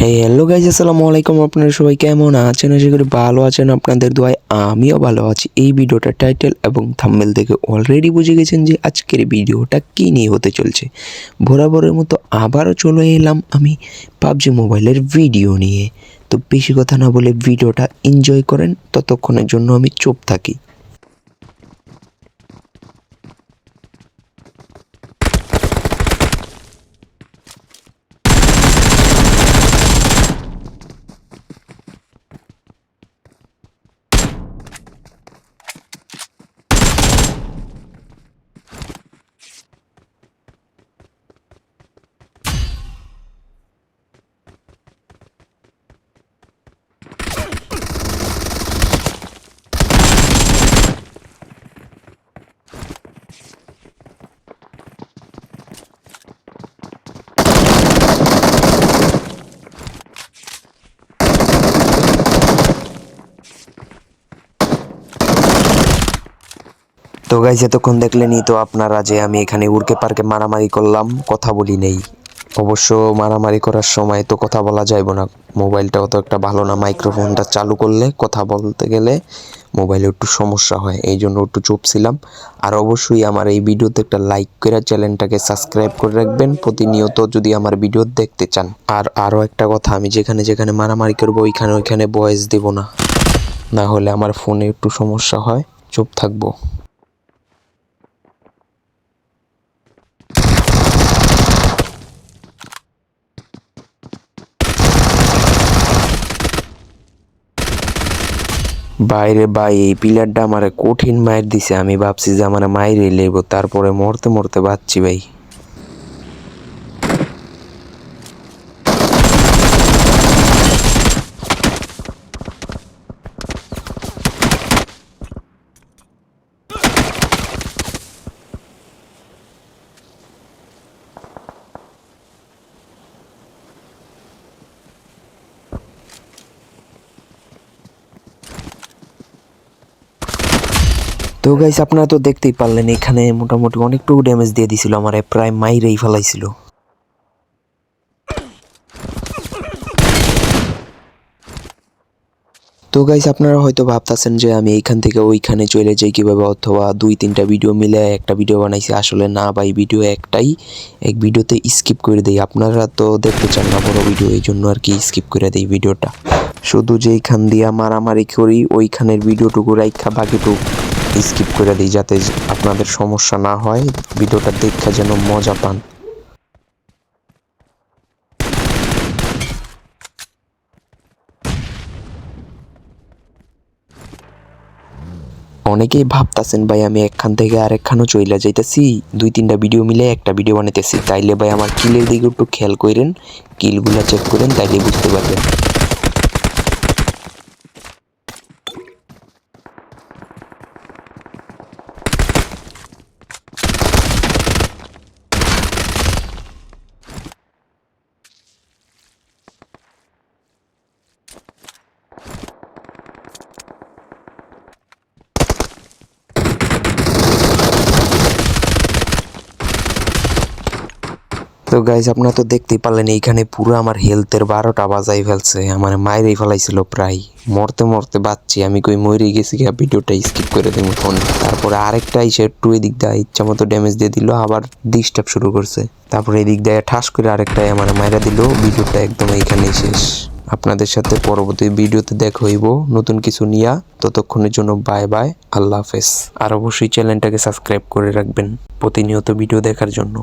Hello guys, আসসালামু আলাইকুম। আপনারা সবাই কেমন আছেন? আশা করি ভালো আছেন। আপনাদের দোয়ায় আমিও ভালো আছি। এই ভিডিওটা টাইটেল এবং থাম্বনেল দেখে অলরেডি বুঝে গেছেন যে আজকের ভিডিওটা কী নিয়ে হতে চলছে। বরাবরের মতো আবারও চলে এলাম আমি পাবজি মোবাইলের ভিডিও নিয়ে। তো বেশি কথা না বলে ভিডিওটা এনজয় করেন, ততক্ষণের জন্য আমি চুপ থাকি। তো গাইজ, এতক্ষণ দেখলেনই তো আপনারা যে আমি এখানে উড়কে পার্কে মারামারি করলাম, কথা বলি নেই। অবশ্য মারামারি করার সময় তো কথা বলা যাইব না, মোবাইলটাও তো একটা ভালো না। মাইক্রোফোনটা চালু করলে কথা বলতে গেলে মোবাইলে একটু সমস্যা হয়, এই জন্য একটু চুপ ছিলাম। আর অবশ্যই আমার এই ভিডিওতে একটা লাইক করে চ্যানেলটাকে সাবস্ক্রাইব করে রাখবেন প্রতিনিয়ত যদি আমার ভিডিও দেখতে চান। আর আরও একটা কথা, আমি যেখানে যেখানে মারামারি করবো ওইখানে ভয়েস দেব না, না হলে আমার ফোনে একটু সমস্যা হয়। চুপ থাকবো। বাইরে ভাই, এই পিলারটা আমারে কঠিন মাইর দিছে। আমি ভাবছি যে আমার মাইরে লেব, তারপরে মরতে মরতে বাঁচছি ভাই। তো গাইস, আপনারা তো দেখতেই পারলেন এখানে মোটামুটি অনেকটুকু ড্যামেজ দিয়ে দিছিল, আমার প্রায় মাইরেই ফেলাইছিল। তো গাইস, আপনারা হয়তো ভাবতেছেন যে আমি এইখান থেকে ওইখানে চলে যাই কিভাবে, অথবা 2-3টা ভিডিও মিলে একটা ভিডিও বানাইছি। আসলে না ভাই, ভিডিও একটাই, এক ভিডিওতে স্কিপ করে দেই। আপনারা তো দেখতে চান না বড় ভিডিও, এই জন্য আর কি স্কিপ করে দেই ভিডিওটা। শুধু যেইখান দিয়া মারামারি করি ওইখানের ভিডিওটুকু রাইখা বাকিটুকু স্কিপ করে দিই, যাতে আপনাদের সমস্যা না হয়, ভিডিওটা দেখা যেন মজা পান। অনেকেই ভাবতাছেন ভাই আমি একখান থেকে আরেকখানও চইলা যাইতেছি, 2-3টা ভিডিও মিলে একটা ভিডিও বানাইতেছি। তাইলে ভাই আমার কিলের দিকে একটু খেয়াল করেন, কিলগুলা চেক করেন, তাইলে বুঝতে পারবেন। তো গাইজ, আপনারা তো দেখতেই পারলেন এইখানে পুরো আমার হেলথের 12টা বাজাই ফেলছে, আমার মায়েরই ফেলাইছিল প্রায়। মরতে মরতে বাঁচছি, আমি কই মরে গেছি গিয়া, ভিডিওটা স্কিপ করে দেবো ফোন। তারপরে আরেকটা এসে একটু এদিক দিয়ে ইচ্ছা মতো ড্যামেজ দিয়ে দিল, আবার ডিস্টার্ব শুরু করছে। তারপরে এদিক দিয়ে ঠাস করে আরেকটাই আমার মায়েরা দিল। ভিডিওটা একদম এইখানেই শেষ। আপনাদের সাথে পরবর্তী ভিডিওতে দেখা হইব নতুন কিছু নিয়া। ততক্ষণের জন্য বাই বাই, আল্লাহ হাফেজ। আর অবশ্যই চ্যানেলটাকে সাবস্ক্রাইব করে রাখবেন প্রতিনিয়ত ভিডিও দেখার জন্য।